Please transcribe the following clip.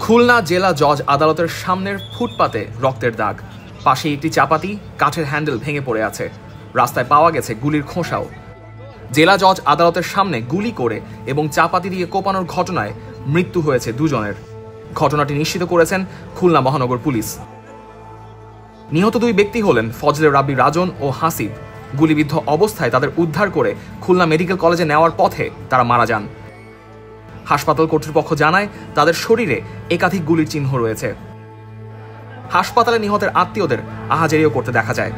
খুলনা জেলা জজ আদালতের সামনের ফুটপাতে রক্তের দাগ, পাশে একটি চাপাতি, কাঠের হ্যান্ডেল ভেঙে পড়ে আছে। রাস্তায় পাওয়া গেছে গুলির খোসাও। জেলা জজ আদালতের সামনে গুলি করে এবং চাপাতি দিয়ে কোপানোর ঘটনায় মৃত্যু হয়েছে দুজনের। ঘটনাটি নিশ্চিত করেছেন খুলনা মহানগর পুলিশ। নিহত দুই ব্যক্তি হলেন ফজলে রাব্বি রাজন ও হাসিব। গুলিবিদ্ধ অবস্থায় তাদের উদ্ধার করে খুলনা মেডিকেল কলেজে নেওয়ার পথে তারা মারা যান। হাসপাতাল কর্তৃপক্ষ জানায় তাদের শরীরে একাধিক গুলির চিহ্ন রয়েছে। হাসপাতালে নিহতের আত্মীয়দের আহাজারিও করতে দেখা যায়।